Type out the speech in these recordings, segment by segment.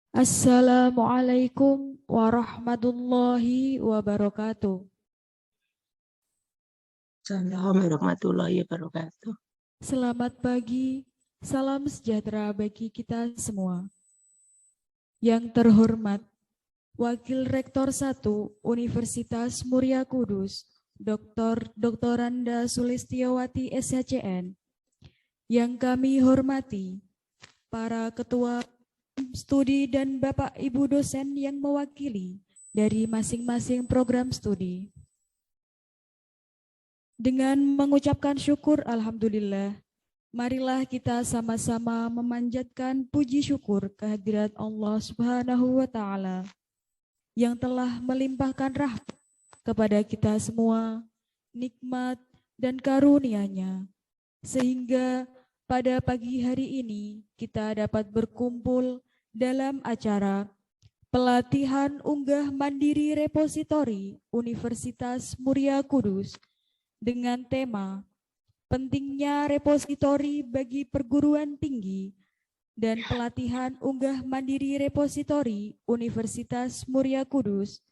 Assalamualaikum warahmatullahi wabarakatuh. Assalamualaikum warahmatullahi wabarakatuh. Selamat pagi, salam sejahtera bagi kita semua. Yang terhormat, Wakil Rektor 1 Universitas Muria Kudus, Dr. Anda Sulistiawati SHCN. Yang kami hormati, para ketua studi dan Bapak Ibu dosen yang mewakili dari masing-masing program studi. Dengan mengucapkan syukur Alhamdulillah, marilah kita sama-sama memanjatkan puji syukur kehadirat Allah Subhanahu wa Ta'ala yang telah melimpahkan rahmat kepada kita semua, nikmat dan karunia-Nya, sehingga pada pagi hari ini kita dapat berkumpul dalam acara pelatihan unggah mandiri repositori Universitas Muria Kudus dengan tema pentingnya repositori bagi perguruan tinggi dan pelatihan unggah mandiri repositori Universitas Muria Kudus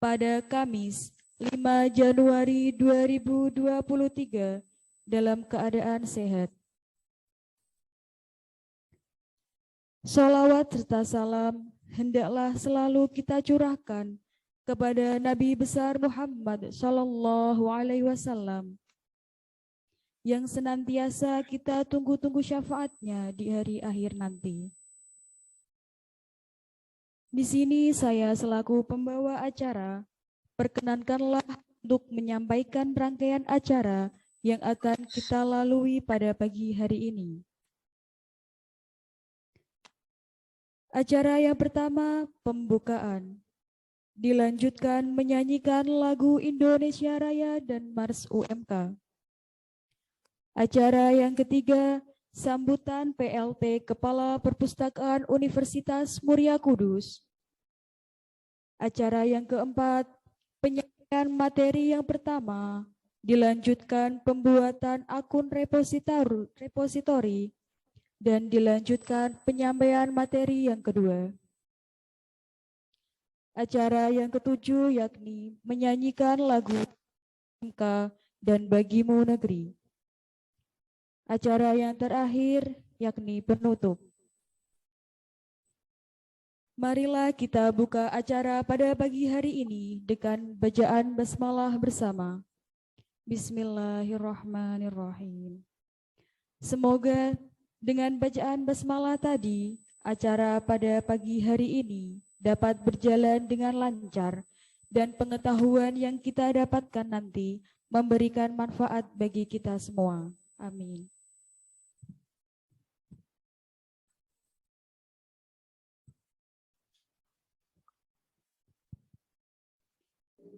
pada Kamis 5 Januari 2023 dalam keadaan sehat. Sholawat serta salam hendaklah selalu kita curahkan kepada Nabi besar Muhammad Sallallahu Alaihi Wasallam yang senantiasa kita tunggu-tunggu syafaatnya di hari akhir nanti. Di sini saya selaku pembawa acara, perkenankanlah untuk menyampaikan rangkaian acara yang akan kita lalui pada pagi hari ini. Acara yang pertama, pembukaan. Dilanjutkan menyanyikan lagu Indonesia Raya dan Mars UMK. Acara yang ketiga, sambutan PLT Kepala Perpustakaan Universitas Muria Kudus. Acara yang keempat, penyampaian materi yang pertama, dilanjutkan pembuatan akun repositori, dan dilanjutkan penyampaian materi yang kedua. Acara yang ketujuh yakni menyanyikan lagu MK dan Bagimu Negeri. Acara yang terakhir yakni penutup. Marilah kita buka acara pada pagi hari ini dengan bacaan basmalah bersama. Bismillahirrahmanirrahim. Semoga dengan bacaan basmalah tadi, acara pada pagi hari ini dapat berjalan dengan lancar dan pengetahuan yang kita dapatkan nanti memberikan manfaat bagi kita semua. Amin.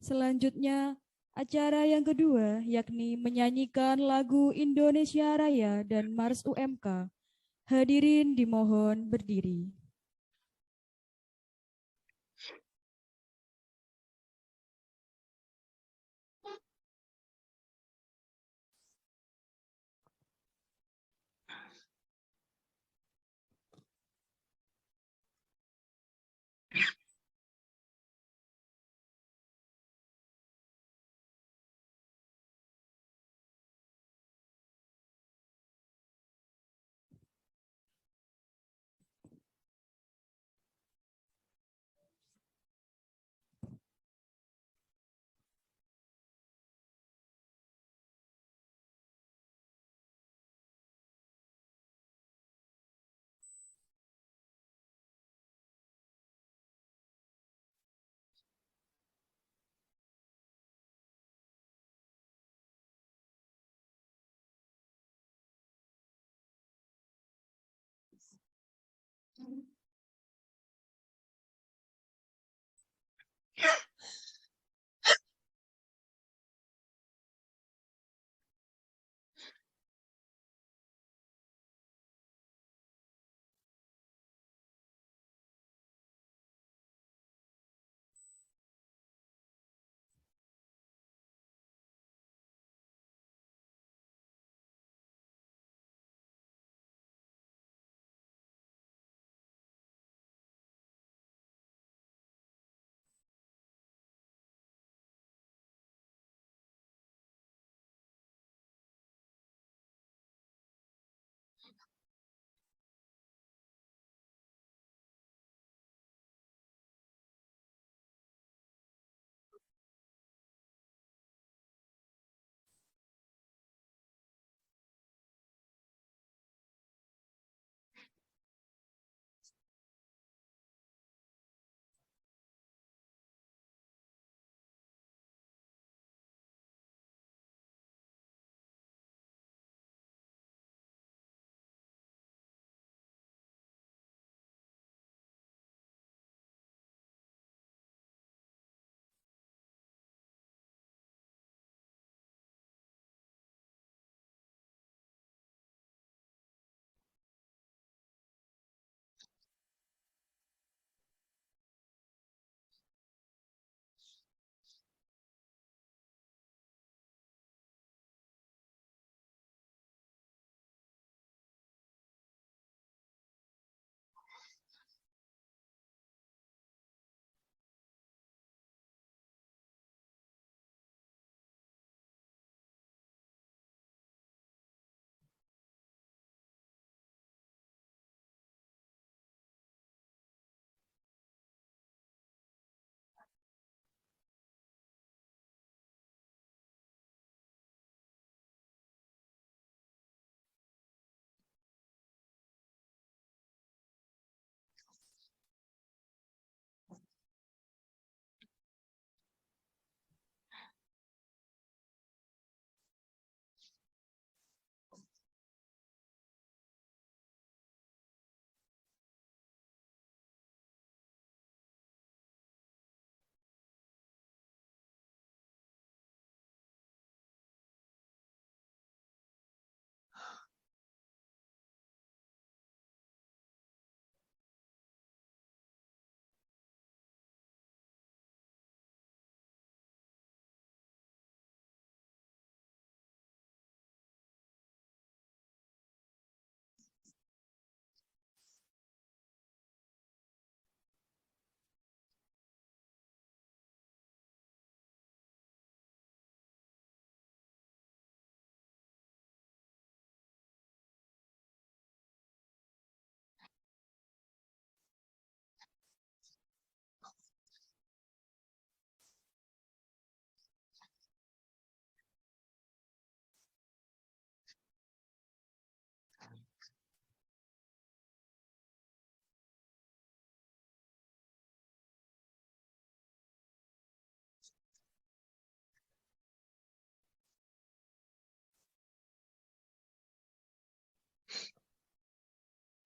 Selanjutnya, acara yang kedua yakni menyanyikan lagu Indonesia Raya dan Mars UMK. Hadirin dimohon berdiri.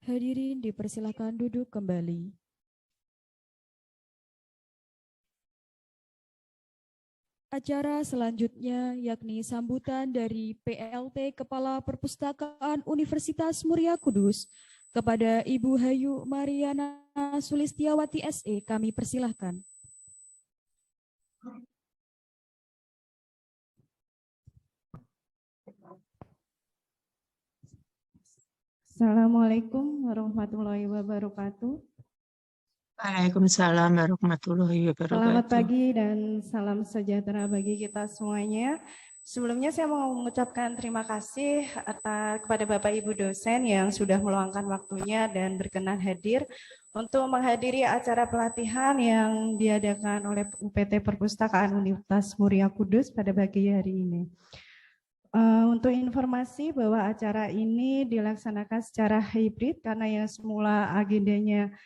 Hadirin dipersilakan duduk kembali. Acara selanjutnya yakni sambutan dari PLT Kepala Perpustakaan Universitas Muria Kudus kepada Ibu Hayu Mariana Sulistiawati SE, kami persilahkan. Assalamualaikum warahmatullahi wabarakatuh. Waalaikumsalam warahmatullahi Selamat wabarakatuh. pagi dan salam sejahtera bagi kita semuanya. Sebelumnya saya mau mengucapkan terima kasih kepada Bapak Ibu dosen yang sudah meluangkan waktunya dan berkenan hadir untuk menghadiri acara pelatihan yang diadakan oleh UPT Perpustakaan Universitas Muria Kudus pada pagi hari ini. Untuk informasi bahwa acara ini dilaksanakan secara hibrid karena yang semula agendanya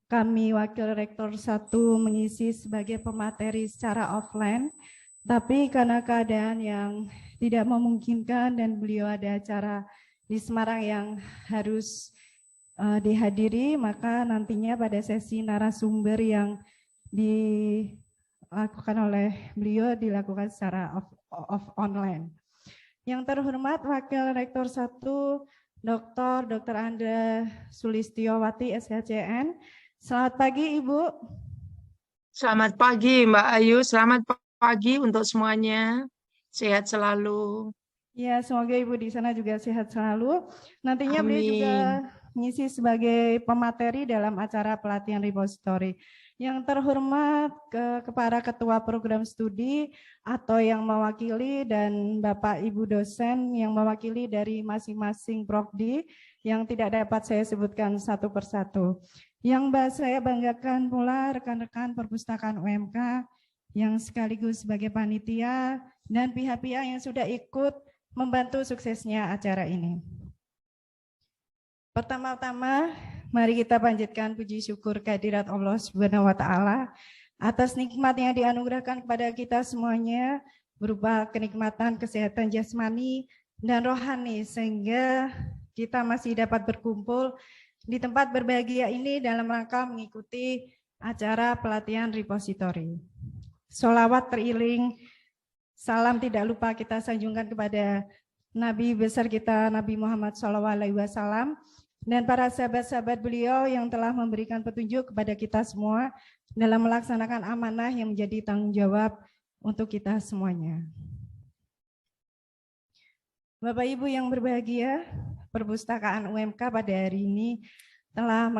kami Wakil Rektor 1 mengisi sebagai pemateri secara offline, tapi karena keadaan yang tidak memungkinkan dan beliau ada acara di Semarang yang harus dihadiri, maka nantinya pada sesi narasumber yang dilakukan oleh beliau dilakukan secara online. Yang terhormat Wakil Rektor 1 Dr. Andra Sulistiawati SHCN. Selamat pagi Ibu. Selamat pagi Mbak Ayu, selamat pagi untuk semuanya. Sehat selalu. Ya, semoga Ibu di sana juga sehat selalu. Nantinya Amin. beliau juga mengisi sebagai pemateri dalam acara pelatihan repository. Yang terhormat kepada Ketua Program Studi atau yang mewakili dan Bapak Ibu dosen yang mewakili dari masing-masing Prodi yang tidak dapat saya sebutkan satu persatu. Yang saya banggakan pula rekan-rekan perpustakaan UMK yang sekaligus sebagai panitia dan pihak-pihak yang sudah ikut membantu suksesnya acara ini. Pertama-tama, mari kita panjatkan puji syukur kehadirat Allah Subhanahu wa Ta'ala atas nikmat yang dianugerahkan kepada kita semuanya berupa kenikmatan kesehatan jasmani dan rohani sehingga kita masih dapat berkumpul di tempat berbahagia ini dalam rangka mengikuti acara pelatihan repository. Sholawat teriring, salam tidak lupa kita sanjungkan kepada Nabi besar kita Nabi Muhammad SAW dan para sahabat-sahabat beliau yang telah memberikan petunjuk kepada kita semua dalam melaksanakan amanah yang menjadi tanggung jawab untuk kita semuanya. Bapak Ibu yang berbahagia, Perpustakaan UMK pada hari ini telah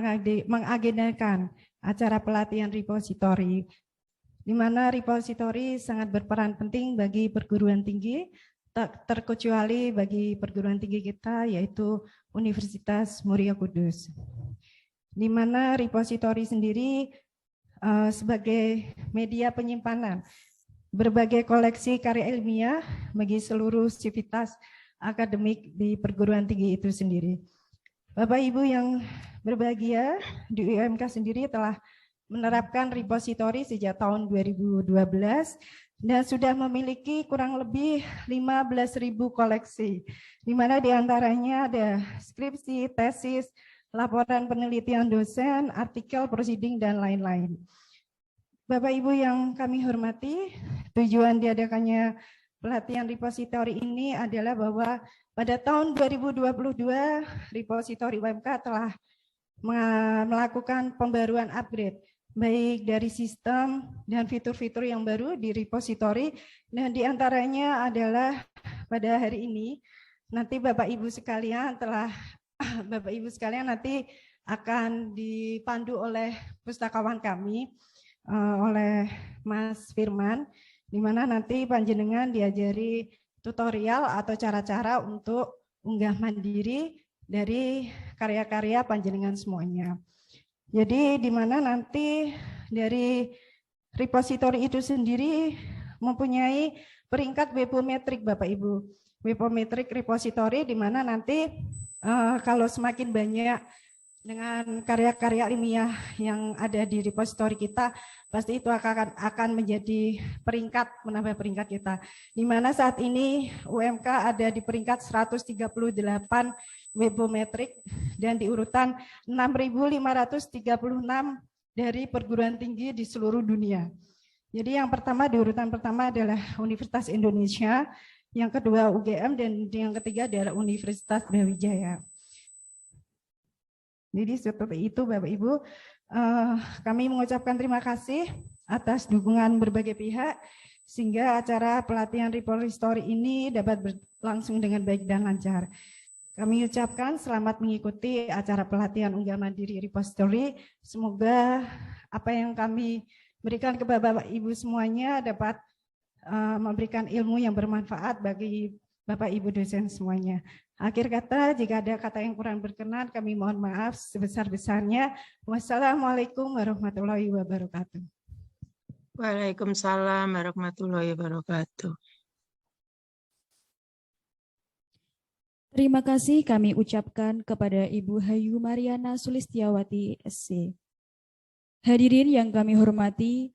mengagendakan acara pelatihan repository, di mana repository sangat berperan penting bagi perguruan tinggi, tak terkecuali bagi perguruan tinggi kita yaitu Universitas Muria Kudus. Di mana repository sendiri sebagai media penyimpanan berbagai koleksi karya ilmiah bagi seluruh sivitas akademik di perguruan tinggi itu sendiri. Bapak Ibu yang berbahagia, di UMK sendiri telah menerapkan repository sejak tahun 2012 dan sudah memiliki kurang lebih 15.000 koleksi, di mana diantaranya ada skripsi, tesis, laporan penelitian dosen, artikel, proceeding, dan lain-lain. Bapak Ibu yang kami hormati, tujuan diadakannya pelatihan repository ini adalah bahwa pada tahun 2022 repository UMK telah melakukan pembaruan upgrade baik dari sistem dan fitur-fitur yang baru di repository, dan diantaranya adalah pada hari ini nanti Bapak Ibu sekalian nanti akan dipandu oleh pustakawan kami oleh Mas Firman, di mana nanti panjenengan diajari tutorial atau cara-cara untuk unggah mandiri dari karya-karya panjenengan semuanya. Jadi di mana nanti dari repository itu sendiri mempunyai peringkat webometrik Bapak Ibu. Webometrik repository di mana nanti kalau semakin banyak dengan karya-karya ilmiah yang ada di repositori kita, pasti itu akan menjadi peringkat, menambah peringkat kita. Di mana saat ini UMK ada di peringkat 138 webometrik dan di urutan 6.536 dari perguruan tinggi di seluruh dunia. Jadi yang pertama, di urutan pertama adalah Universitas Indonesia, yang kedua UGM, dan yang ketiga adalah Universitas Brawijaya. Jadi seperti itu Bapak Ibu, kami mengucapkan terima kasih atas dukungan berbagai pihak sehingga acara pelatihan repository ini dapat berlangsung dengan baik dan lancar. Kami ucapkan selamat mengikuti acara pelatihan Unggah Mandiri Repository. Semoga apa yang kami berikan kepada Bapak Ibu semuanya dapat memberikan ilmu yang bermanfaat bagi Bapak Ibu dosen semuanya. Akhir kata, jika ada kata yang kurang berkenan, kami mohon maaf sebesar-besarnya. Wassalamualaikum warahmatullahi wabarakatuh. Waalaikumsalam warahmatullahi wabarakatuh. Terima kasih kami ucapkan kepada Ibu Hayu Mariana Sulistiawati, SC. Hadirin yang kami hormati,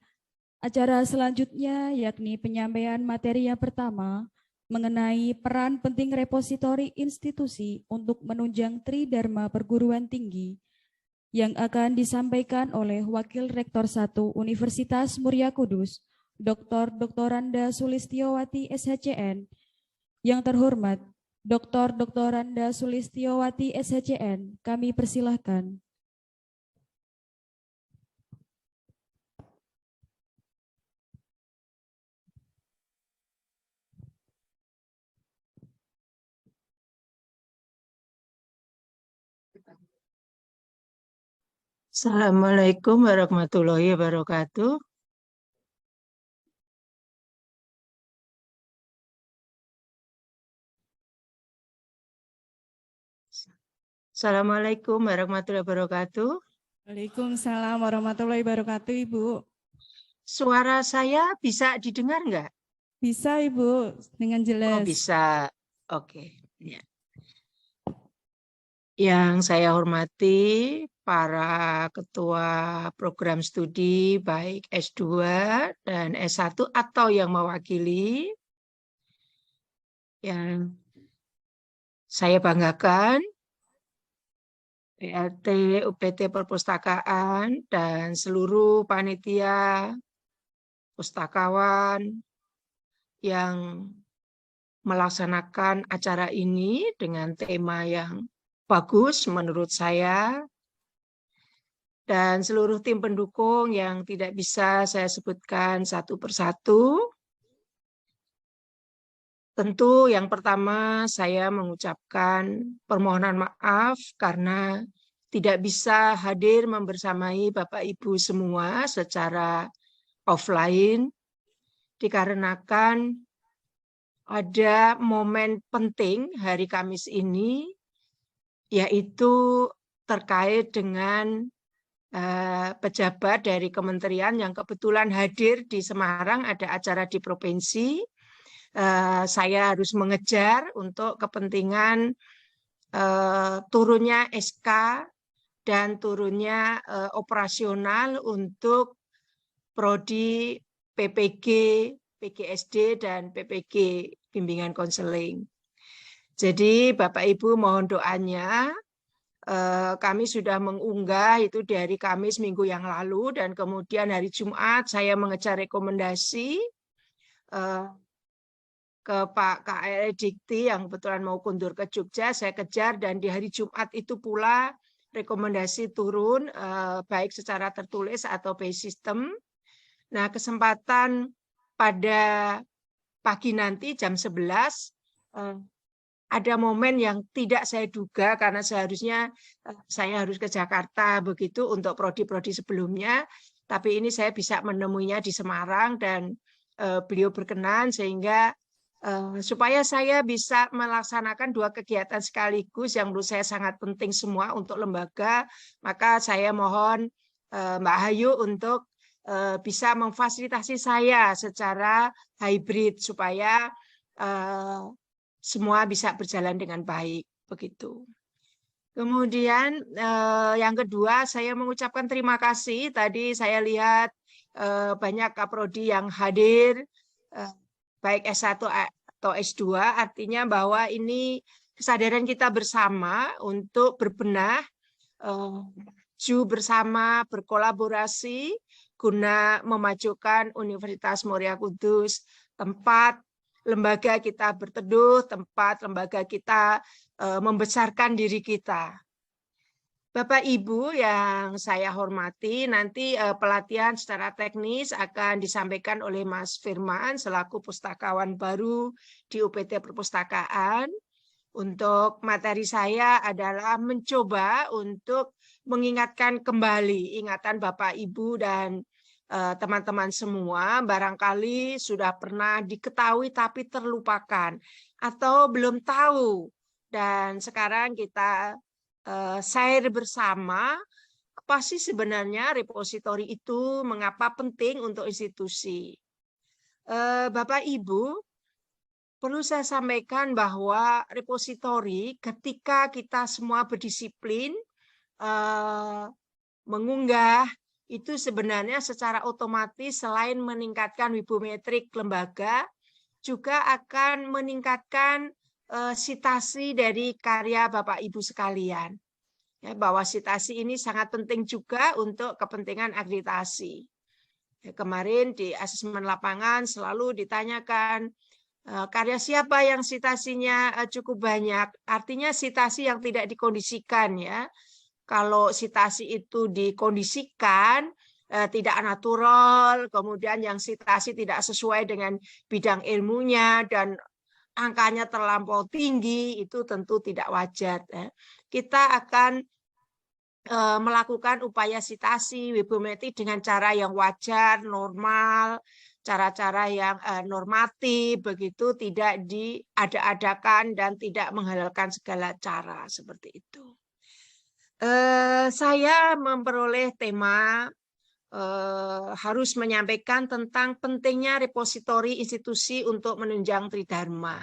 acara selanjutnya yakni penyampaian materi yang pertama mengenai peran penting repositori institusi untuk menunjang Tridharma Perguruan Tinggi yang akan disampaikan oleh Wakil Rektor 1 Universitas Muria Kudus, Dr. Dr.Anda Sulistiawati, SHCN. Yang terhormat, Dr. Dr.Anda Sulistiawati, SHCN, kami persilahkan. Assalamualaikum warahmatullahi wabarakatuh. Assalamualaikum warahmatullahi wabarakatuh. Waalaikumsalam warahmatullahi wabarakatuh, Ibu. Suara saya bisa didengar nggak? Bisa, Ibu, dengan jelas. Oh, bisa. Oke. Ya. Yang saya hormati para ketua program studi baik S2 dan S1 atau yang mewakili, yang saya banggakan, PLT, UPT Perpustakaan, dan seluruh panitia pustakawan yang melaksanakan acara ini dengan tema yang bagus menurut saya, dan seluruh tim pendukung yang tidak bisa saya sebutkan satu persatu. Tentu yang pertama saya mengucapkan permohonan maaf karena tidak bisa hadir membersamai Bapak Ibu semua secara offline, dikarenakan ada momen penting hari Kamis ini, yaitu terkait dengan pejabat dari kementerian yang kebetulan hadir di Semarang, ada acara di provinsi. Saya harus mengejar untuk kepentingan turunnya SK dan turunnya operasional untuk prodi PPG, PGSD, dan PPG, bimbingan konseling. Jadi Bapak Ibu mohon doanya, kami sudah mengunggah itu dari Kamis minggu yang lalu, dan kemudian hari Jumat saya mengejar rekomendasi ke Pak KL Dikti yang kebetulan mau kundur ke Jogja, saya kejar, dan di hari Jumat itu pula rekomendasi turun baik secara tertulis atau by system. Nah, kesempatan pada pagi nanti jam 11 ada momen yang tidak saya duga karena seharusnya saya harus ke Jakarta begitu untuk prodi-prodi sebelumnya, tapi ini saya bisa menemuinya di Semarang dan beliau berkenan sehingga supaya saya bisa melaksanakan dua kegiatan sekaligus yang menurut saya sangat penting semua untuk lembaga, maka saya mohon Mbak Hayu untuk bisa memfasilitasi saya secara hybrid supaya semua bisa berjalan dengan baik begitu. Kemudian yang kedua, saya mengucapkan terima kasih. Tadi saya lihat banyak kaprodi yang hadir, baik S1 atau S2, artinya bahwa ini kesadaran kita bersama untuk berbenah, maju bersama, berkolaborasi, guna memajukan Universitas Muria Kudus, tempat lembaga kita berteduh, tempat lembaga kita membesarkan diri kita. Bapak Ibu yang saya hormati, nanti pelatihan secara teknis akan disampaikan oleh Mas Firman selaku pustakawan baru di UPT Perpustakaan. Untuk materi saya adalah mencoba untuk mengingatkan kembali ingatan Bapak Ibu dan teman-teman semua, barangkali sudah pernah diketahui tapi terlupakan atau belum tahu. Dan sekarang kita share bersama apa sih sebenarnya repositori itu, mengapa penting untuk institusi. Bapak Ibu, perlu saya sampaikan bahwa repositori ketika kita semua berdisiplin mengunggah itu sebenarnya secara otomatis selain meningkatkan wibometrik lembaga juga akan meningkatkan sitasi dari karya Bapak Ibu sekalian. Ya, bahwa sitasi ini sangat penting juga untuk kepentingan akreditasi. Ya, kemarin di asesmen lapangan selalu ditanyakan karya siapa yang sitasinya cukup banyak. Artinya sitasi yang tidak dikondisikan ya. Kalau sitasi itu dikondisikan tidak natural, kemudian yang sitasi tidak sesuai dengan bidang ilmunya dan angkanya terlampau tinggi, itu tentu tidak wajar. Kita akan melakukan upaya sitasi wibometrik dengan cara yang wajar, normal, cara-cara yang normatif, begitu tidak diada-adakan dan tidak menghalalkan segala cara seperti itu. Saya memperoleh tema harus menyampaikan tentang pentingnya repositori institusi untuk menunjang Tridharma.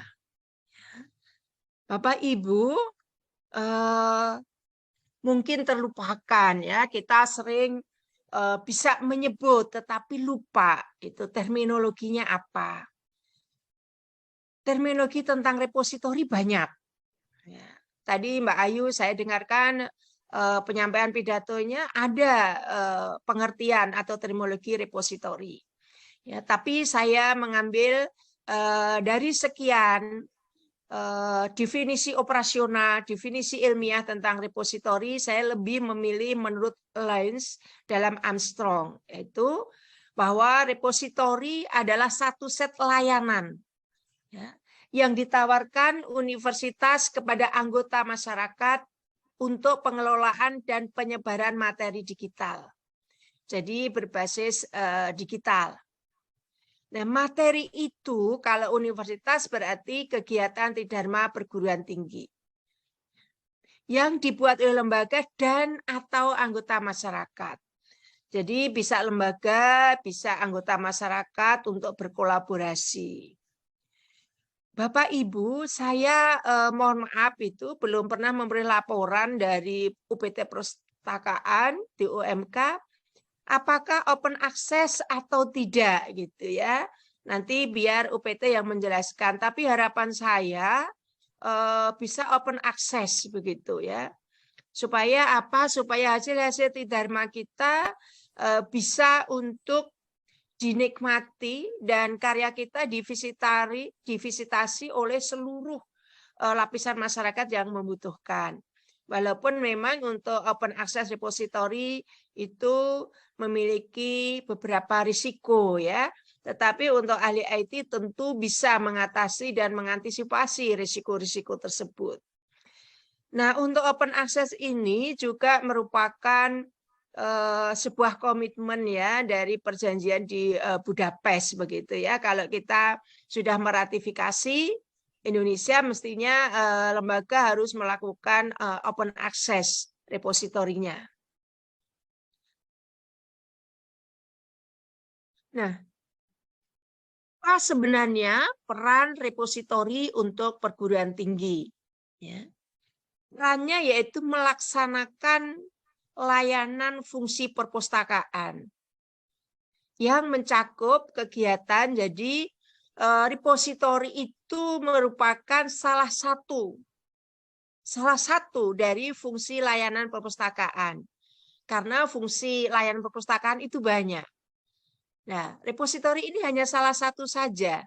Bapak Ibu, mungkin terlupakan ya, kita sering bisa menyebut tetapi lupa itu terminologinya apa. Terminologi tentang repositori banyak. Ya. Tadi Mbak Ayu saya dengarkan penyampaian pidatonya ada pengertian atau terminologi repositori. Ya, tapi saya mengambil dari sekian definisi operasional, definisi ilmiah tentang repositori, saya lebih memilih menurut Lyons dalam Armstrong, yaitu bahwa repositori adalah satu set layanan ya, yang ditawarkan universitas kepada anggota masyarakat untuk pengelolaan dan penyebaran materi digital. Jadi berbasis digital. Nah, materi itu kalau universitas berarti kegiatan Tridharma perguruan tinggi yang dibuat oleh lembaga dan atau anggota masyarakat. Jadi bisa lembaga, bisa anggota masyarakat untuk berkolaborasi. Bapak Ibu, saya mohon maaf itu belum pernah memberi laporan dari UPT Perpustakaan di UMK apakah open access atau tidak gitu ya. Nanti biar UPT yang menjelaskan, tapi harapan saya bisa open access begitu ya. Supaya apa? Supaya hasil-hasil Tridharma kita bisa untuk dinikmati dan karya kita divisitasi oleh seluruh lapisan masyarakat yang membutuhkan. Walaupun memang untuk open access repository itu memiliki beberapa risiko ya, tetapi untuk ahli IT tentu bisa mengatasi dan mengantisipasi risiko-risiko tersebut. Nah, untuk open access ini juga merupakan sebuah komitmen ya dari perjanjian di Budapest begitu ya. Kalau kita sudah meratifikasi, Indonesia mestinya lembaga harus melakukan open access repositorinya. Nah, apa sebenarnya peran repositori untuk perguruan tinggi? Ya. perannya yaitu melaksanakan layanan fungsi perpustakaan yang mencakup kegiatan. Jadi repositori itu merupakan salah satu dari fungsi layanan perpustakaan. Karena fungsi layanan perpustakaan itu banyak. Nah, repositori ini hanya salah satu saja.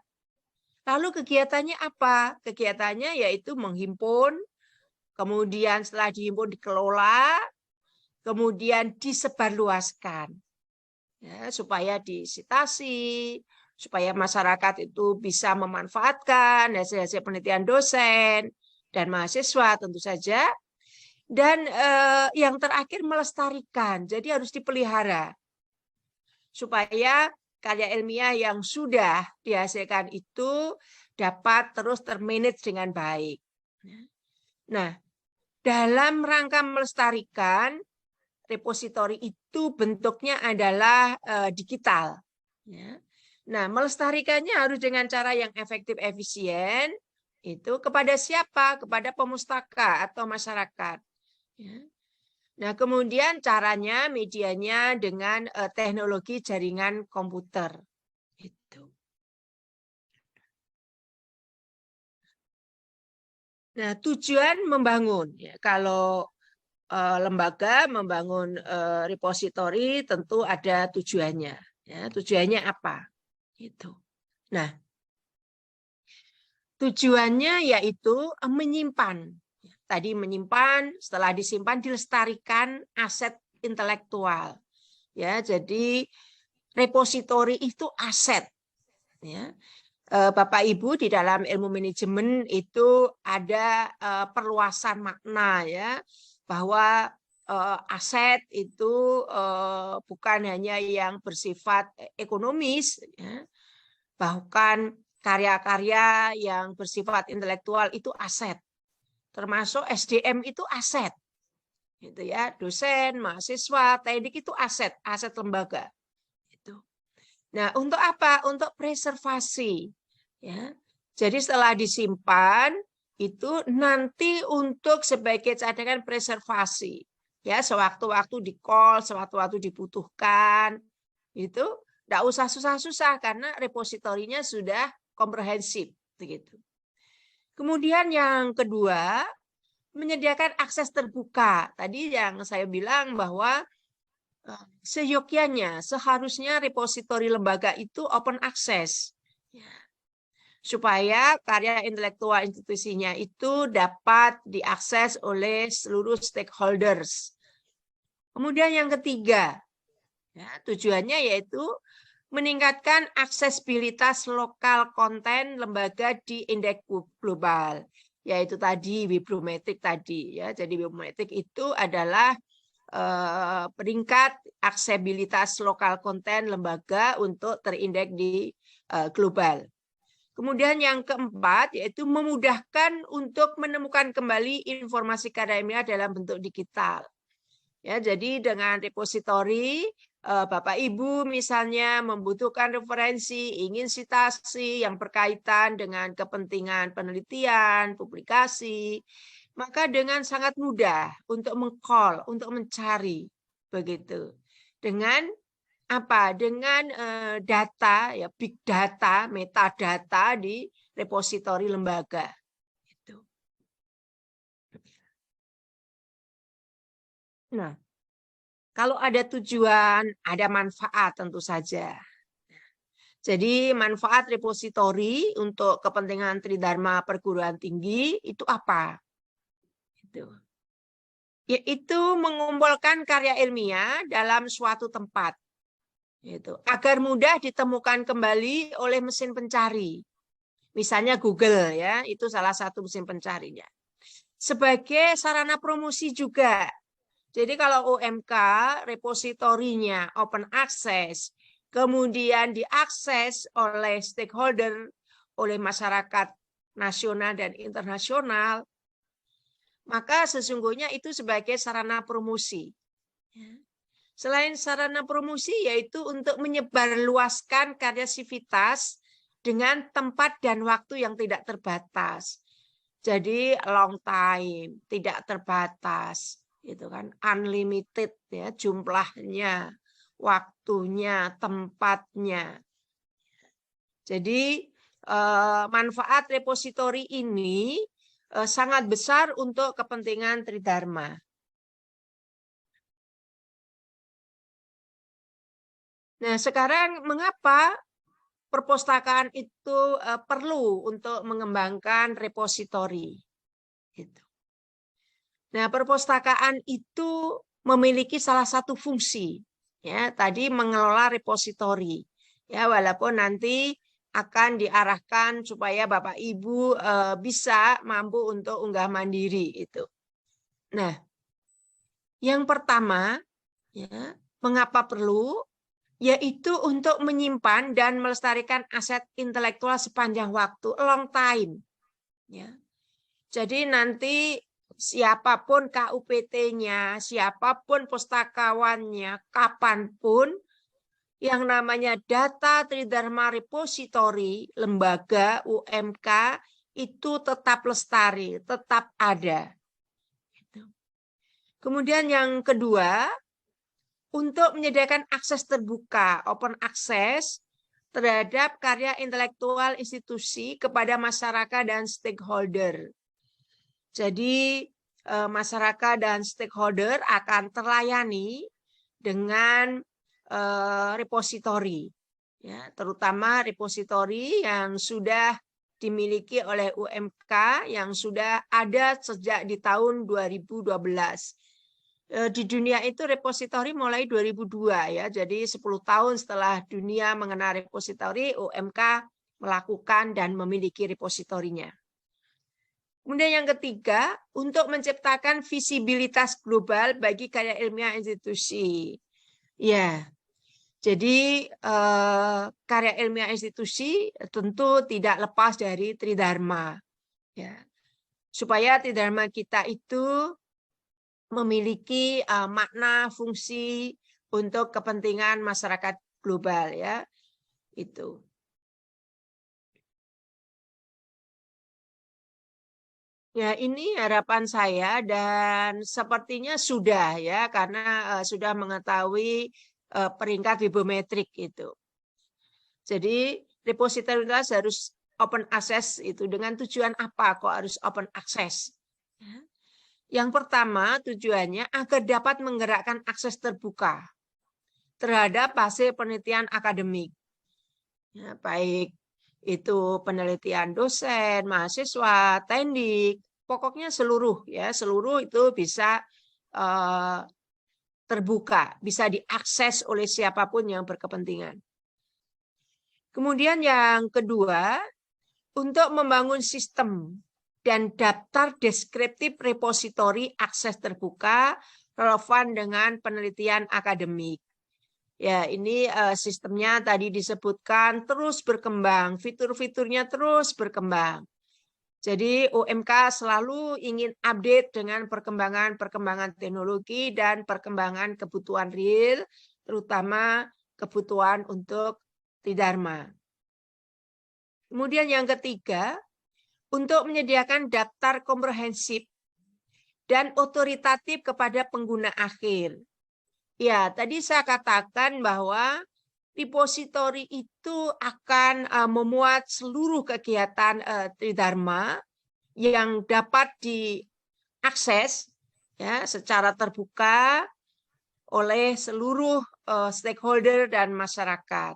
Lalu kegiatannya apa? Kegiatannya yaitu menghimpun, kemudian setelah dihimpun dikelola, kemudian disebarluaskan. Ya, supaya disitasi, supaya masyarakat itu bisa memanfaatkan hasil-hasil penelitian dosen dan mahasiswa tentu saja. Dan yang terakhir melestarikan, jadi harus dipelihara. Supaya karya ilmiah yang sudah dihasilkan itu dapat terus termanage dengan baik. Nah, dalam rangka melestarikan, repositori itu bentuknya adalah digital. Nah, melestarikannya harus dengan cara yang efektif, efisien. Itu kepada siapa? Kepada pemustaka atau masyarakat. Nah, kemudian caranya, medianya dengan teknologi jaringan komputer. Itu. Nah, tujuan membangun. Ya, kalau lembaga membangun repositori tentu ada tujuannya. Ya, tujuannya apa? Itu. Nah, tujuannya yaitu menyimpan. Tadi menyimpan, setelah disimpan dilestarikan aset intelektual. Ya, jadi repositori itu aset. Ya. Bapak Ibu di dalam ilmu manajemen itu ada perluasan makna ya, bahwa aset itu bukan hanya yang bersifat ekonomis, ya, bahkan karya-karya yang bersifat intelektual itu aset. Termasuk SDM itu aset, gitu ya, dosen, mahasiswa, teknik itu aset lembaga. Itu. Nah, untuk apa? Untuk preservasi, ya. Jadi setelah disimpan itu nanti untuk sebagai cadangan preservasi, ya, sewaktu-waktu di-call, sewaktu-waktu dibutuhkan, itu tidak usah susah-susah karena repositorinya sudah komprehensif, begitu. Kemudian yang kedua, menyediakan akses terbuka. Tadi yang saya bilang bahwa seyogyanya, seharusnya repositori lembaga itu open access. Supaya karya intelektual institusinya itu dapat diakses oleh seluruh stakeholders. Kemudian yang ketiga, ya, tujuannya yaitu meningkatkan aksesibilitas lokal konten lembaga di indeks global, yaitu tadi Webrometrics tadi ya. Jadi Webrometrics itu adalah peringkat aksesibilitas lokal konten lembaga untuk terindeks di global. Kemudian yang keempat yaitu memudahkan untuk menemukan kembali informasi karya ilmiah dalam bentuk digital. Ya, jadi dengan repositori Bapak Ibu misalnya membutuhkan referensi, ingin citasi yang berkaitan dengan kepentingan penelitian, publikasi, maka dengan sangat mudah untuk meng-call, untuk mencari, begitu. Dengan apa? Dengan data, ya, big data, metadata di repositori lembaga. Gitu. Nah, kalau ada tujuan, ada manfaat tentu saja. Jadi manfaat repositori untuk kepentingan Tridharma perguruan tinggi itu apa? Yaitu mengumpulkan karya ilmiah dalam suatu tempat. Agar mudah ditemukan kembali oleh mesin pencari. Misalnya Google, ya, itu salah satu mesin pencarinya. Sebagai sarana promosi juga. Jadi kalau UMK repositorinya open access, kemudian diakses oleh stakeholder, oleh masyarakat nasional dan internasional, maka sesungguhnya itu sebagai sarana promosi. Selain sarana promosi yaitu untuk menyebarluaskan karya sivitas dengan tempat dan waktu yang tidak terbatas. Jadi long time, tidak terbatas, gitu kan, unlimited ya jumlahnya, waktunya, tempatnya. Jadi manfaat repositori ini sangat besar untuk kepentingan Tridharma. Nah, sekarang mengapa perpustakaan itu perlu untuk mengembangkan repositori? Gitu. Nah, perpustakaan itu memiliki salah satu fungsi, ya, tadi mengelola repositori, ya, walaupun nanti akan diarahkan supaya Bapak Ibu bisa mampu untuk unggah mandiri itu. Nah, yang pertama, ya, mengapa perlu? Yaitu untuk menyimpan dan melestarikan aset intelektual sepanjang waktu, long time. Ya. Jadi nanti siapapun KUPT-nya, siapapun pustakawannya, kapanpun, yang namanya data Tridharma Repository, lembaga UMK, itu tetap lestari, tetap ada. Kemudian yang kedua, untuk menyediakan akses terbuka, open access, terhadap karya intelektual institusi kepada masyarakat dan stakeholder. Jadi masyarakat dan stakeholder akan terlayani dengan repositori, ya, terutama repositori yang sudah dimiliki oleh UMK yang sudah ada sejak di tahun 2012. Di dunia itu repositori mulai 2002 ya. Jadi 10 tahun setelah dunia mengenal repositori, UMK melakukan dan memiliki repositorinya. Kemudian yang ketiga, untuk menciptakan visibilitas global bagi karya ilmiah institusi. Ya. Jadi karya ilmiah institusi tentu tidak lepas dari Tridharma. Ya. Supaya Tridharma kita itu memiliki makna fungsi untuk kepentingan masyarakat global ya. Itu. Ya, ini harapan saya dan sepertinya sudah ya karena sudah mengetahui peringkat bibliometrik itu. Jadi repositori harus open access itu dengan tujuan apa kok harus open access? Yang pertama tujuannya agar dapat menggerakkan akses terbuka terhadap hasil penelitian akademik. Ya, baik itu penelitian dosen, mahasiswa, tendik, pokoknya seluruh ya, seluruh itu bisa terbuka, bisa diakses oleh siapapun yang berkepentingan. Kemudian yang kedua, untuk membangun sistem dan daftar deskriptif repositori akses terbuka relevan dengan penelitian akademik. Ya, ini sistemnya tadi disebutkan terus berkembang, fitur-fiturnya terus berkembang. Jadi UMK selalu ingin update dengan perkembangan teknologi dan perkembangan kebutuhan real, terutama kebutuhan untuk Tridharma. Kemudian yang ketiga, untuk menyediakan daftar komprehensif dan otoritatif kepada pengguna akhir. Ya, tadi saya katakan bahwa repositori itu akan memuat seluruh kegiatan Tridharma yang dapat diakses ya secara terbuka oleh seluruh stakeholder dan masyarakat.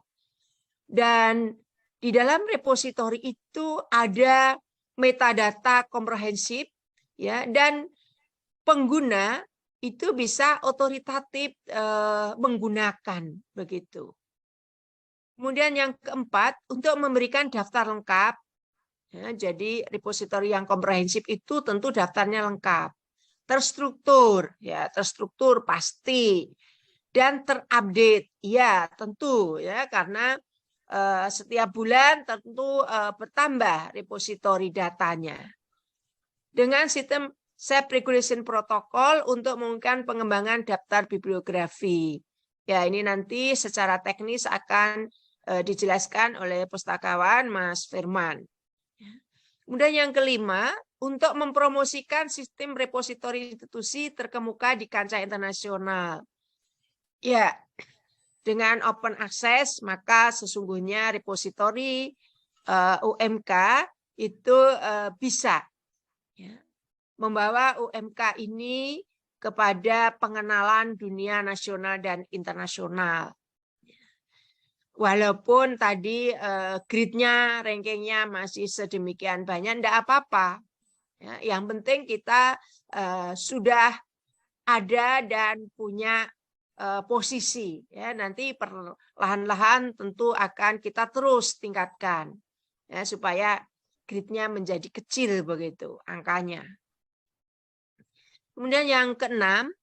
Dan di dalam repositori itu ada metadata komprehensif ya dan pengguna itu bisa otoritatif menggunakan begitu. Kemudian yang keempat, untuk memberikan daftar lengkap. Ya, jadi repositori yang komprehensif itu tentu daftarnya lengkap, terstruktur, ya terstruktur pasti, dan terupdate, ya tentu ya karena setiap bulan tentu bertambah repositori datanya. Dengan sistem self-regulation protokol untuk memungkinkan pengembangan daftar bibliografi. Ya, ini nanti secara teknis akan dijelaskan oleh pustakawan Mas Firman. Kemudian yang kelima, untuk mempromosikan sistem repositori institusi terkemuka di kancah internasional. Ya, dengan open access maka sesungguhnya repositori UMK itu bisa ya, membawa UMK ini kepada pengenalan dunia nasional dan internasional. Walaupun tadi grid-nya, rankingnya masih sedemikian banyak, enggak apa-apa. Ya, yang penting kita sudah ada dan punya posisi. Ya, nanti perlahan-lahan tentu akan kita terus tingkatkan ya, supaya grid-nya menjadi kecil begitu angkanya. Kemudian yang keenam,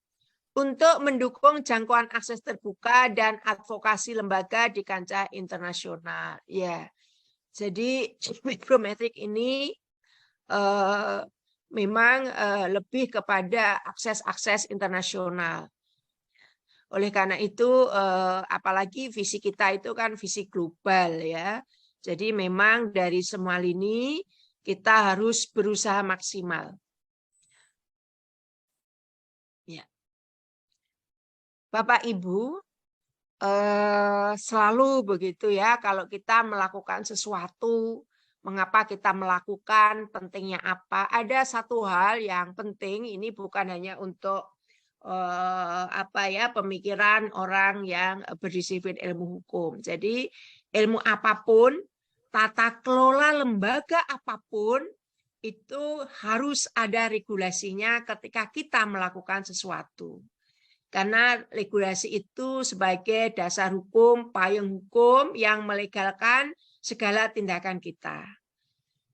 untuk mendukung jangkauan akses terbuka dan advokasi lembaga di kancah internasional. Ya, jadi Micrometric ini memang lebih kepada akses internasional. Oleh karena itu, apalagi visi kita itu kan visi global ya. Jadi memang dari semua lini kita harus berusaha maksimal. Ya. Bapak Ibu, selalu begitu ya, kalau kita melakukan sesuatu, mengapa kita melakukan, pentingnya apa? Ada satu hal yang penting, ini bukan hanya untuk pemikiran orang yang berdisiplin ilmu hukum. Jadi ilmu apapun, tata kelola lembaga apapun, itu harus ada regulasinya ketika kita melakukan sesuatu. Karena regulasi itu sebagai dasar hukum, payung hukum yang melegalkan segala tindakan kita.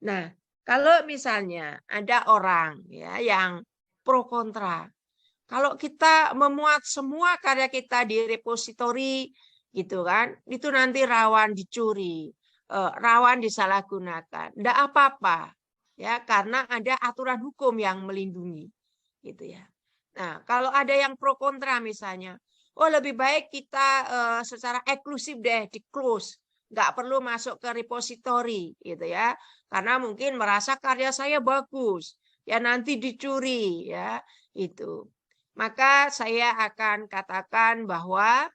Nah, kalau misalnya ada orang ya yang pro kontra, kalau kita memuat semua karya kita di repositori, gitu kan, itu nanti rawan dicuri, rawan disalahgunakan. Tidak apa-apa, ya, karena ada aturan hukum yang melindungi, gitu ya. Nah, kalau ada yang pro kontra misalnya, oh lebih baik kita secara eksklusif deh di close, nggak perlu masuk ke repositori, gitu ya, karena mungkin merasa karya saya bagus, ya nanti dicuri, ya itu. Maka saya akan katakan bahwa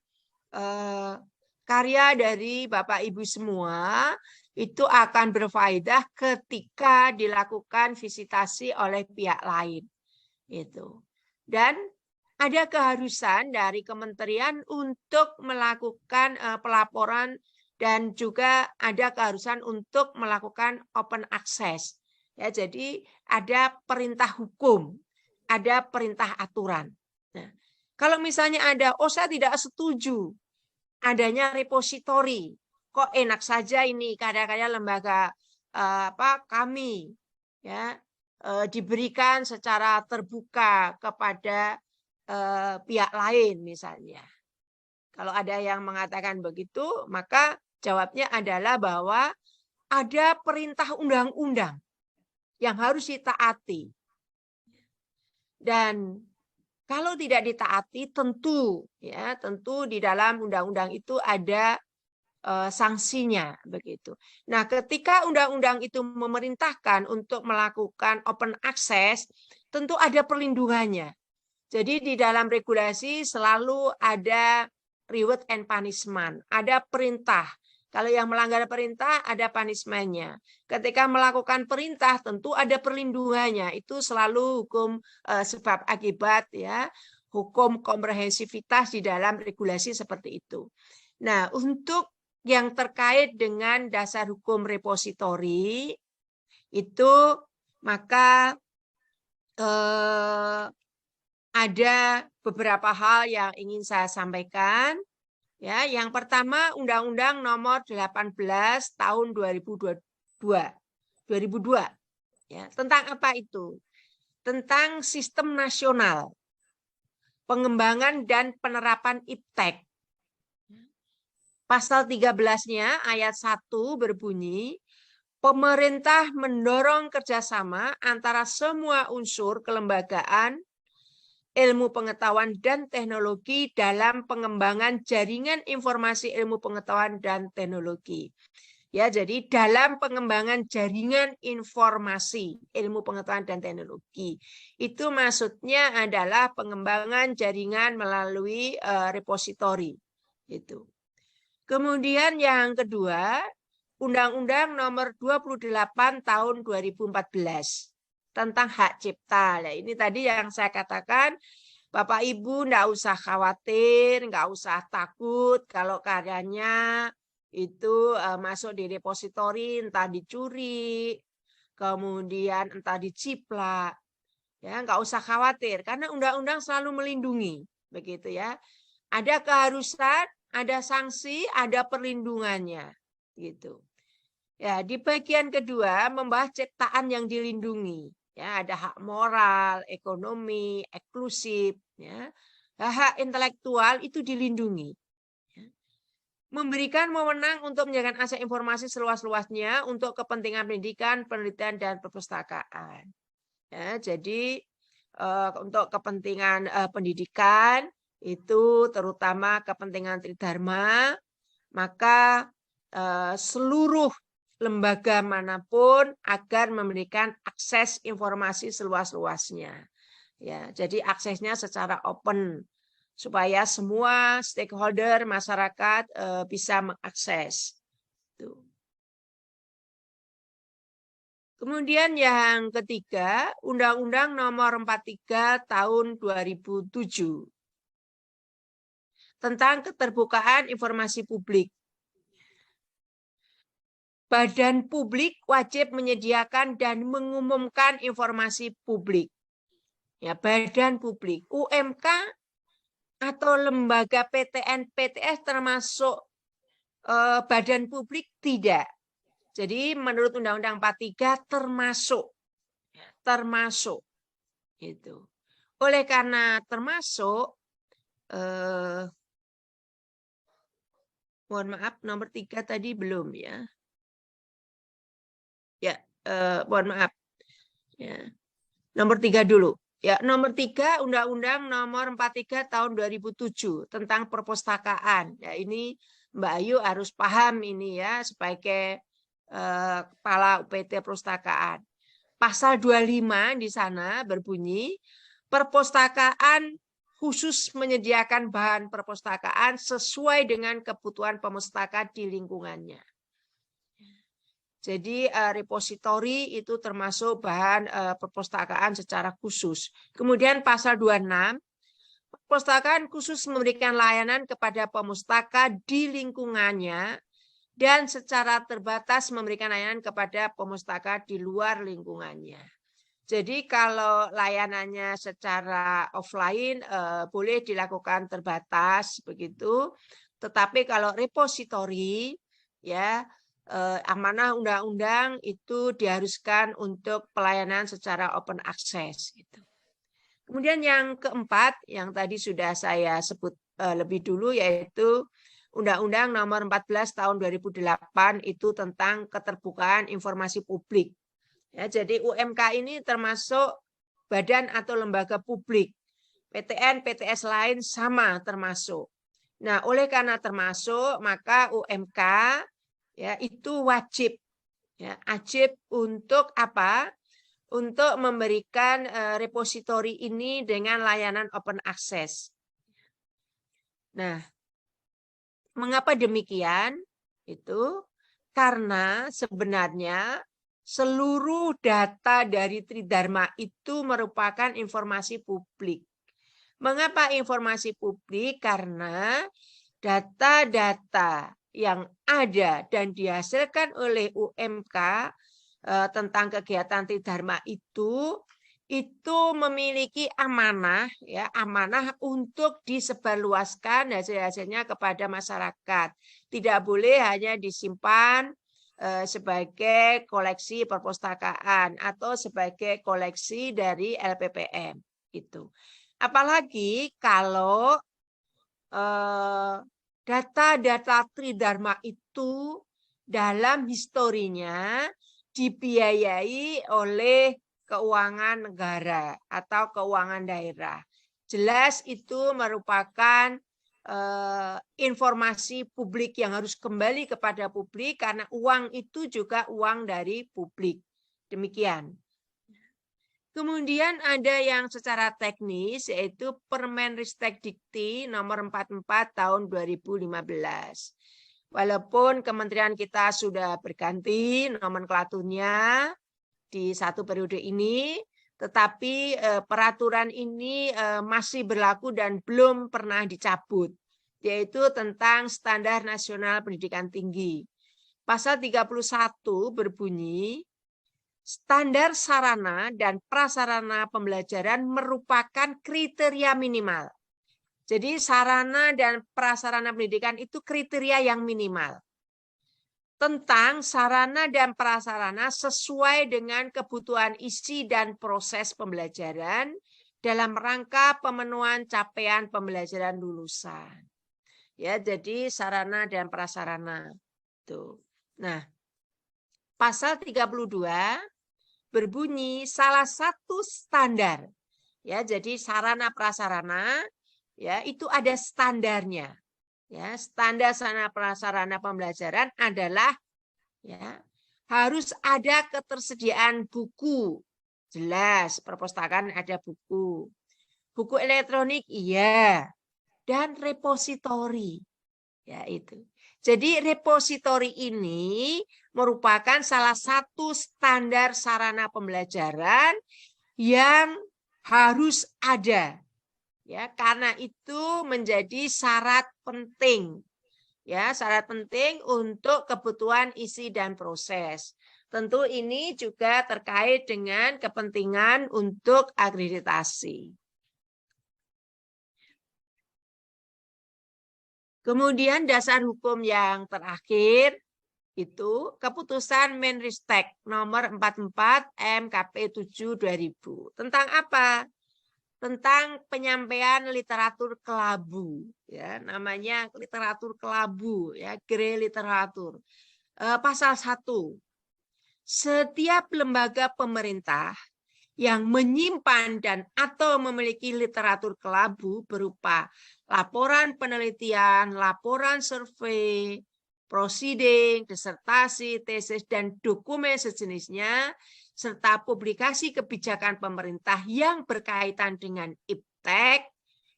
karya dari Bapak Ibu semua itu akan berfaedah ketika dilakukan visitasi oleh pihak lain, itu. Dan ada keharusan dari kementerian untuk melakukan pelaporan dan juga ada keharusan untuk melakukan open access. Ya, jadi ada perintah hukum, ada perintah aturan. Nah, kalau misalnya ada, oh saya tidak setuju adanya repositori, kok enak saja ini karya-karya lembaga kami, ya. Diberikan secara terbuka kepada pihak lain misalnya. Kalau ada yang mengatakan begitu, maka jawabnya adalah bahwa ada perintah undang-undang yang harus ditaati. Dan kalau tidak ditaati tentu di dalam undang-undang itu ada sanksinya begitu. Nah, ketika undang-undang itu memerintahkan untuk melakukan open access, tentu ada perlindungannya. Jadi di dalam regulasi selalu ada reward and punishment, ada perintah. Kalau yang melanggar perintah ada punishment-nya. Ketika melakukan perintah tentu ada perlindungannya. Itu selalu hukum sebab akibat ya, hukum komprehensivitas di dalam regulasi seperti itu. Nah, untuk yang terkait dengan dasar hukum repositori itu maka ada beberapa hal yang ingin saya sampaikan. Ya, yang pertama Undang-Undang Nomor 18 Tahun 2002. Ya, tentang apa itu? Tentang sistem nasional pengembangan dan penerapan IPTEK. Pasal 13-nya ayat 1 berbunyi, pemerintah mendorong kerjasama antara semua unsur kelembagaan, ilmu pengetahuan dan teknologi dalam pengembangan jaringan informasi ilmu pengetahuan dan teknologi. Ya, jadi dalam pengembangan jaringan informasi, ilmu pengetahuan dan teknologi, itu maksudnya adalah pengembangan jaringan melalui repositori. Itu. Kemudian yang kedua, Undang-Undang Nomor 28 Tahun 2014 tentang hak cipta. Nah, ini tadi yang saya katakan, Bapak Ibu enggak usah khawatir, enggak usah takut kalau karyanya itu masuk di repositori, entah dicuri, kemudian entah diciplak. Ya, enggak usah khawatir karena undang-undang selalu melindungi, begitu ya. Ada keharusan, ada sanksi, ada perlindungannya, gitu. Ya, di bagian kedua membahas ciptaan yang dilindungi. Ya, ada hak moral, ekonomi, eksklusif, ya. Hak intelektual itu dilindungi. Memberikan wewenang untuk menjaga akses informasi seluas-luasnya untuk kepentingan pendidikan, penelitian, dan perpustakaan. Ya, jadi untuk kepentingan pendidikan itu terutama kepentingan Tridharma, maka seluruh lembaga manapun agar memberikan akses informasi seluas-luasnya. Ya, jadi aksesnya secara open supaya semua stakeholder masyarakat bisa mengakses. Kemudian yang ketiga, Undang-Undang Nomor 43 Tahun 2007 tentang keterbukaan informasi publik. Badan publik wajib menyediakan dan mengumumkan informasi publik. Ya, badan publik, UMK atau lembaga PTN, PTS termasuk badan publik tidak. Jadi menurut Undang-Undang 43 termasuk itu. Oleh karena termasuk mohon maaf nomor 3 tadi belum ya. Ya, mohon maaf. Ya. Nomor 3 dulu. Ya, nomor 3 Undang-Undang Nomor 43 Tahun 2007 tentang perpustakaan. Ya, ini Mbak Ayu harus paham ini ya sebagai kepala UPT Perpustakaan. Pasal 25 di sana berbunyi perpustakaan khusus menyediakan bahan perpustakaan sesuai dengan kebutuhan pemustaka di lingkungannya. Jadi repositori itu termasuk bahan perpustakaan secara khusus. Kemudian pasal 26, perpustakaan khusus memberikan layanan kepada pemustaka di lingkungannya dan secara terbatas memberikan layanan kepada pemustaka di luar lingkungannya. Jadi kalau layanannya secara offline boleh dilakukan terbatas begitu, tetapi kalau repositori ya amanah undang-undang itu diharuskan untuk pelayanan secara open access gitu. Kemudian yang keempat yang tadi sudah saya sebut lebih dulu yaitu Undang-Undang Nomor 14 Tahun 2008 itu tentang keterbukaan informasi publik. Ya, jadi UMK ini termasuk badan atau lembaga publik. PTN, PTS lain sama termasuk. Nah, oleh karena termasuk maka UMK ya itu wajib untuk apa? Untuk memberikan repositori ini dengan layanan open access. Nah, mengapa demikian? Itu karena sebenarnya seluruh data dari Tridharma itu merupakan informasi publik. Mengapa informasi publik? Karena data-data yang ada dan dihasilkan oleh UMK tentang kegiatan Tridharma itu memiliki amanah ya, amanah untuk disebarluaskan hasil-hasilnya kepada masyarakat. Tidak boleh hanya disimpan sebagai koleksi perpustakaan atau sebagai koleksi dari LPPM itu. Apalagi kalau data-data Tridharma itu dalam historinya dibiayai oleh keuangan negara atau keuangan daerah. Jelas itu merupakan informasi publik yang harus kembali kepada publik karena uang itu juga uang dari publik. Demikian. Kemudian ada yang secara teknis yaitu Permenristek Dikti nomor 44 tahun 2015. Walaupun kementerian kita sudah berganti nomenklaturnya di satu periode ini, tetapi peraturan ini masih berlaku dan belum pernah dicabut, yaitu tentang Standar Nasional Pendidikan Tinggi. Pasal 31 berbunyi, standar sarana dan prasarana pembelajaran merupakan kriteria minimal. Jadi sarana dan prasarana pendidikan itu kriteria yang minimal. Tentang sarana dan prasarana sesuai dengan kebutuhan isi dan proses pembelajaran dalam rangka pemenuhan capaian pembelajaran lulusan. Ya, jadi sarana dan prasarana. Tuh. Nah, pasal 32 berbunyi salah satu standar. Ya, jadi sarana prasarana ya itu ada standarnya. Ya, standar sarana prasarana pembelajaran adalah ya harus ada ketersediaan buku. Jelas, perpustakaan ada buku. Buku elektronik iya. Dan repositori. Ya itu. Jadi repositori ini merupakan salah satu standar sarana pembelajaran yang harus ada. Ya, karena itu menjadi syarat penting. Ya, syarat penting untuk kebutuhan isi dan proses. Tentu ini juga terkait dengan kepentingan untuk akreditasi. Kemudian dasar hukum yang terakhir itu keputusan Menristek nomor 44 MKP 7 2000. Tentang apa? Tentang penyampaian literatur kelabu, ya, namanya literatur kelabu, ya, grey literatur. Pasal 1. Setiap lembaga pemerintah yang menyimpan dan atau memiliki literatur kelabu berupa laporan penelitian, laporan survei, prosiding, disertasi, tesis, dan dokumen sejenisnya, serta publikasi kebijakan pemerintah yang berkaitan dengan iptek,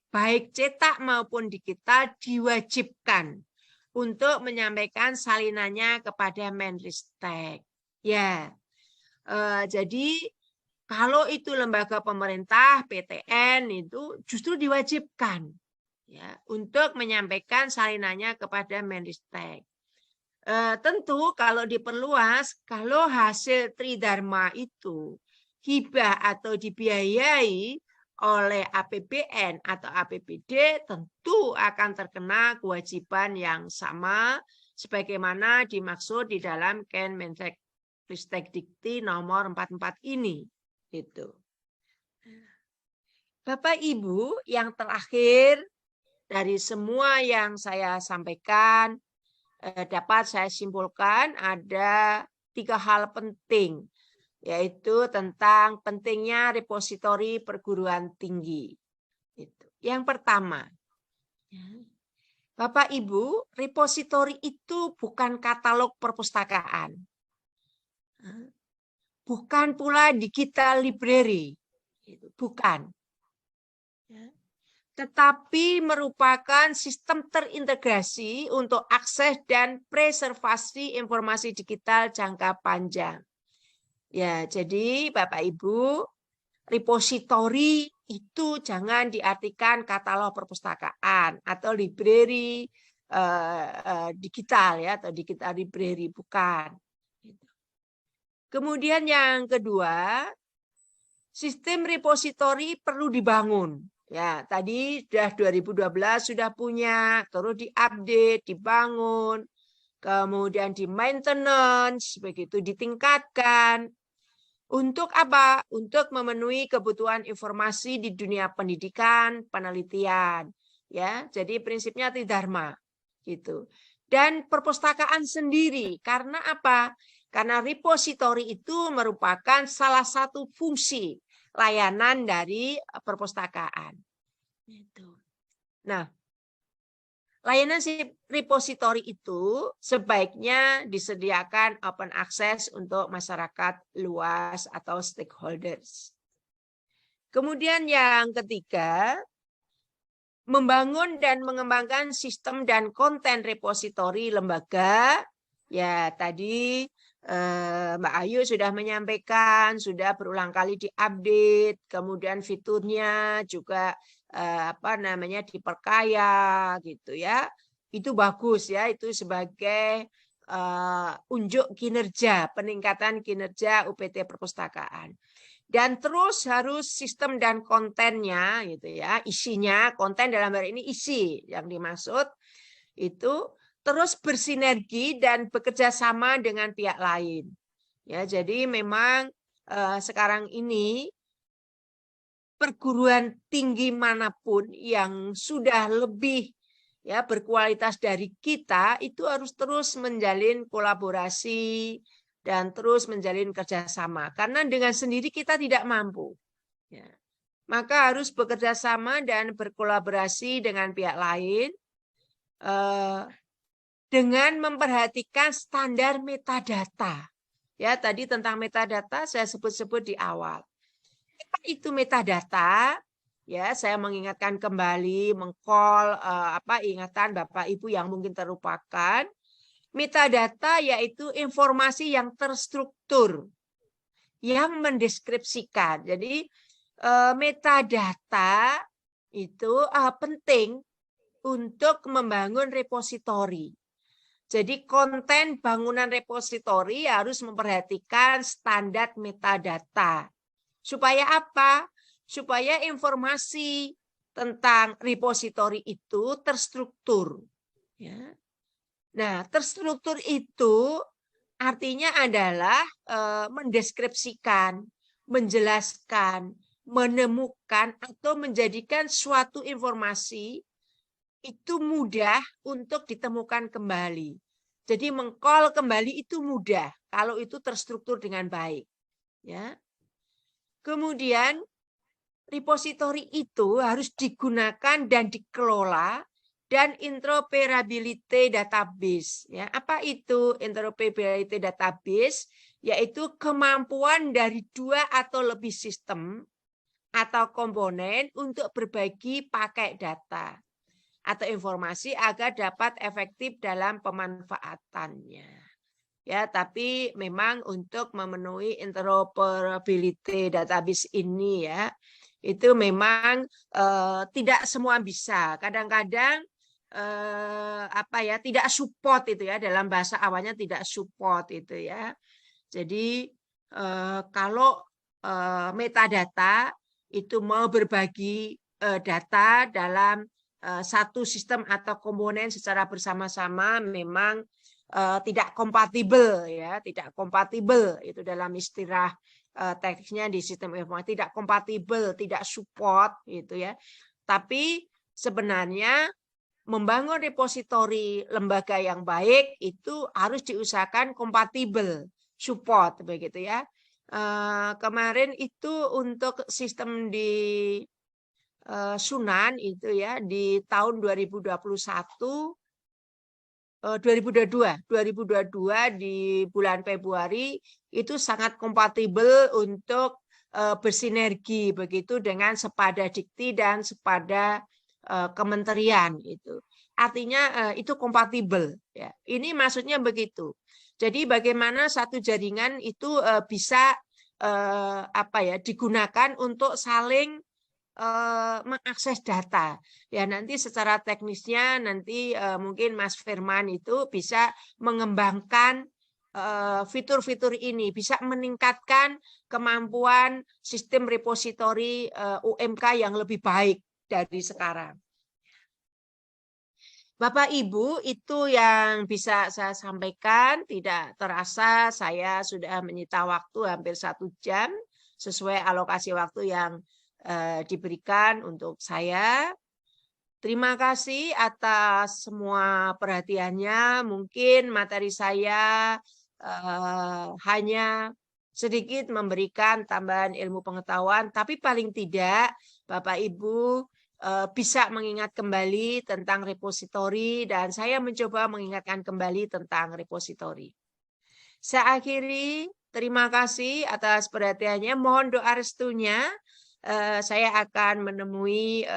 baik cetak maupun digital, diwajibkan untuk menyampaikan salinannya kepada Menristek. Ya, jadi kalau itu lembaga pemerintah, PTN itu justru diwajibkan ya untuk menyampaikan salinannya kepada Menristek. Tentu kalau diperluas, kalau hasil Tridharma itu hibah atau dibiayai oleh APBN atau APBD, tentu akan terkena kewajiban yang sama sebagaimana dimaksud di dalam Menristek Dikti nomor 44 ini. Itu. Bapak Ibu, yang terakhir dari semua yang saya sampaikan dapat saya simpulkan ada 3 hal penting, yaitu tentang pentingnya repositori perguruan tinggi. Itu. Yang pertama, Bapak Ibu, repositori itu bukan katalog perpustakaan. Bukan pula digital library, bukan. Tetapi merupakan sistem terintegrasi untuk akses dan preservasi informasi digital jangka panjang. Ya, jadi Bapak Ibu, repositori itu jangan diartikan katalog perpustakaan atau library digital ya atau digital library, bukan. Kemudian yang kedua, sistem repositori perlu dibangun. Ya, tadi sudah 2012 sudah punya, terus diupdate, dibangun, kemudian di maintenance, begitu ditingkatkan. Untuk apa? Untuk memenuhi kebutuhan informasi di dunia pendidikan, penelitian. Ya, jadi prinsipnya Tridharma gitu. Dan perpustakaan sendiri, karena apa? Karena repositori itu merupakan salah satu fungsi layanan dari perpustakaan. Nah, layanan repository itu sebaiknya disediakan open access untuk masyarakat luas atau stakeholders. Kemudian yang ketiga, membangun dan mengembangkan sistem dan konten repository lembaga. Ya, tadi Mbak Ayu sudah menyampaikan, sudah berulang kali diupdate, kemudian fiturnya juga diperkaya gitu ya. Itu bagus ya, itu sebagai unjuk kinerja, peningkatan kinerja UPT Perpustakaan. Dan terus harus sistem dan kontennya gitu ya, isinya, konten dalam hal ini isi yang dimaksud itu terus bersinergi dan bekerja sama dengan pihak lain. Ya, jadi memang sekarang ini perguruan tinggi manapun yang sudah lebih ya berkualitas dari kita itu harus terus menjalin kolaborasi dan terus menjalin kerjasama. Karena dengan sendiri kita tidak mampu. Ya. Maka harus bekerja sama dan berkolaborasi dengan pihak lain dengan memperhatikan standar metadata. Ya, tadi tentang metadata saya sebut-sebut di awal. Itu metadata, ya saya mengingatkan kembali, mengcall ingatan Bapak Ibu yang mungkin terlupakan. Metadata yaitu informasi yang terstruktur, yang mendeskripsikan. Jadi metadata itu penting untuk membangun repositori. Jadi konten bangunan repositori harus memperhatikan standar metadata. Supaya apa? Supaya informasi tentang repositori itu terstruktur. Ya. Nah, terstruktur itu artinya adalah mendeskripsikan, menjelaskan, menemukan atau menjadikan suatu informasi itu mudah untuk ditemukan kembali. Jadi mengcall kembali itu mudah kalau itu terstruktur dengan baik. Ya. Kemudian repositori itu harus digunakan dan dikelola dan interoperability database. Ya, apa itu interoperability database? Yaitu kemampuan dari 2 atau lebih sistem atau komponen untuk berbagi pakai data atau informasi agar dapat efektif dalam pemanfaatannya. Ya, tapi memang untuk memenuhi interoperability database ini ya, itu memang tidak semua bisa. Kadang-kadang tidak support itu ya, dalam bahasa awalnya tidak support itu ya. Jadi kalau metadata itu mau berbagi data dalam satu sistem atau komponen secara bersama-sama memang tidak kompatibel ya, tidak kompatibel itu dalam istilah teknisnya di sistem informasi, tidak kompatibel, tidak support gitu ya. Tapi sebenarnya membangun repositori lembaga yang baik itu harus diusahakan kompatibel, support begitu ya. Kemarin itu untuk sistem di Sunan itu ya di tahun 2022 di bulan Februari itu sangat kompatibel untuk bersinergi begitu dengan Sepada Dikti dan Sepada Kementerian itu. Artinya itu kompatibel ya. Ini maksudnya begitu. Jadi bagaimana satu jaringan itu bisa digunakan untuk saling mengakses data. Ya nanti secara teknisnya nanti mungkin Mas Firman itu bisa mengembangkan fitur-fitur ini, bisa meningkatkan kemampuan sistem repositori UMK yang lebih baik dari sekarang. Bapak Ibu, itu yang bisa saya sampaikan. Tidak terasa saya sudah menyita waktu hampir 1 jam sesuai alokasi waktu yang diberikan untuk saya. Terima kasih atas semua perhatiannya. Mungkin materi saya hanya sedikit memberikan tambahan ilmu pengetahuan, tapi paling tidak Bapak Ibu bisa mengingat kembali tentang repositori dan saya mencoba mengingatkan kembali tentang repositori. Saya akhiri, terima kasih atas perhatiannya. Mohon doa restunya. Saya akan menemui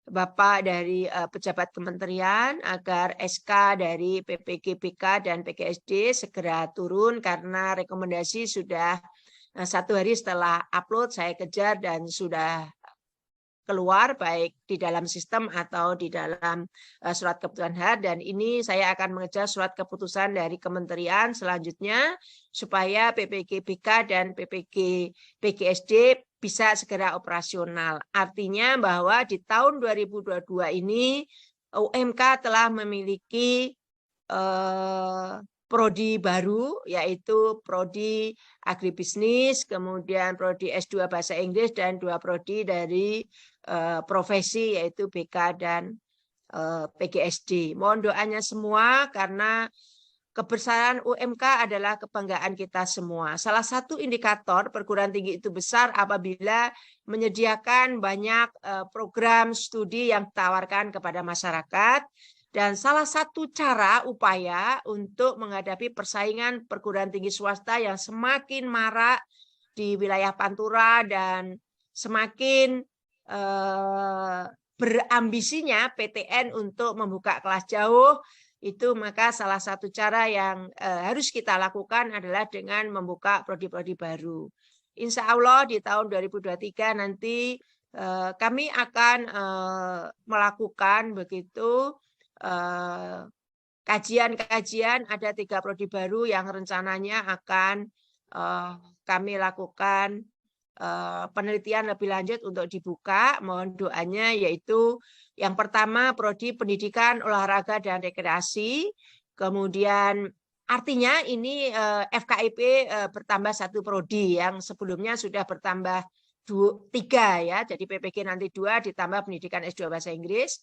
Bapak dari pejabat kementerian agar SK dari PPGBK dan PGSD segera turun karena rekomendasi sudah 1 hari setelah upload saya kejar dan sudah keluar baik di dalam sistem atau di dalam surat keputusan hal dan ini saya akan mengejar surat keputusan dari kementerian selanjutnya supaya PPGBK dan PGSD bisa segera operasional. Artinya bahwa di tahun 2022 ini UMK telah memiliki prodi baru yaitu prodi agribisnis, kemudian prodi S2 bahasa Inggris dan 2 prodi dari profesi yaitu BK dan PGSD. Mohon doanya semua karena kebesaran UMK adalah kebanggaan kita semua. Salah satu indikator perguruan tinggi itu besar apabila menyediakan banyak program studi yang ditawarkan kepada masyarakat. Dan salah satu cara upaya untuk menghadapi persaingan perguruan tinggi swasta yang semakin marak di wilayah Pantura dan semakin berambisinya PTN untuk membuka kelas jauh, itu maka salah satu cara yang harus kita lakukan adalah dengan membuka prodi-prodi baru. Insya Allah di tahun 2023 nanti kami akan melakukan begitu kajian-kajian, ada 3 prodi baru yang rencananya akan kami lakukan penelitian lebih lanjut untuk dibuka. Mohon doanya yaitu yang pertama prodi pendidikan, olahraga dan rekreasi. Kemudian artinya ini FKIP bertambah 1 prodi yang sebelumnya sudah bertambah 3 ya. Jadi PPG nanti 2 ditambah pendidikan S2 bahasa Inggris.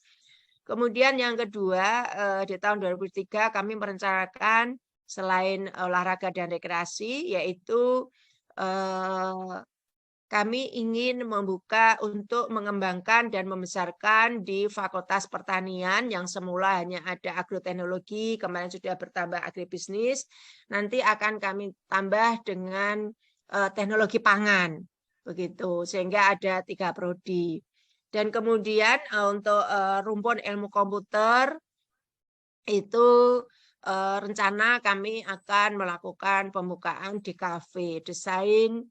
Kemudian yang kedua di tahun 2023 kami merencanakan selain olahraga dan rekreasi yaitu kami ingin membuka untuk mengembangkan dan membesarkan di Fakultas Pertanian yang semula hanya ada agroteknologi, kemarin sudah bertambah agribisnis, nanti akan kami tambah dengan teknologi pangan, begitu sehingga ada 3 prodi. Dan kemudian untuk rumpun ilmu komputer itu rencana kami akan melakukan pembukaan di DKV, desain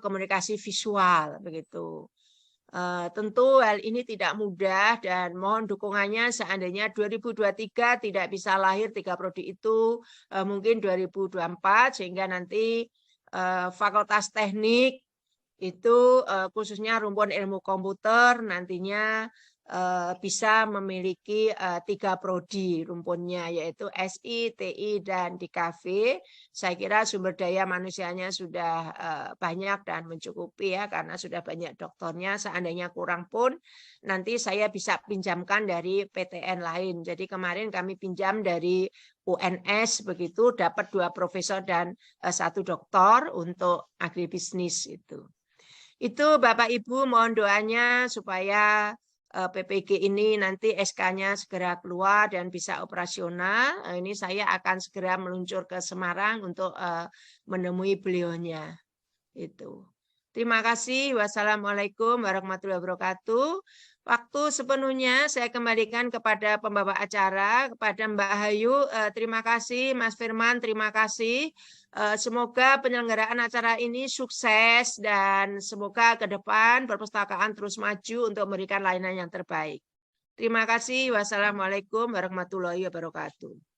komunikasi visual begitu. Tentu hal ini tidak mudah dan mohon dukungannya seandainya 2023 tidak bisa lahir 3 prodi itu mungkin 2024 sehingga nanti Fakultas Teknik itu khususnya rumpun ilmu komputer nantinya bisa memiliki 3 prodi rumpunnya yaitu SI, TI, dan DKV. Saya kira sumber daya manusianya sudah banyak dan mencukupi ya karena sudah banyak doktornya. Seandainya kurang pun nanti saya bisa pinjamkan dari PTN lain. Jadi kemarin kami pinjam dari UNS begitu dapat 2 profesor dan 1 doktor untuk agribisnis itu. Itu Bapak Ibu mohon doanya supaya PPG ini nanti SK-nya segera keluar dan bisa operasional. Ini saya akan segera meluncur ke Semarang untuk menemui beliaunya. Itu. Terima kasih. Wassalamualaikum warahmatullahi wabarakatuh. Waktu sepenuhnya saya kembalikan kepada pembawa acara, kepada Mbak Ayu. Terima kasih, Mas Firman. Terima kasih. Semoga penyelenggaraan acara ini sukses dan semoga ke depan perpustakaan terus maju untuk memberikan layanan yang terbaik. Terima kasih. Wassalamualaikum warahmatullahi wabarakatuh.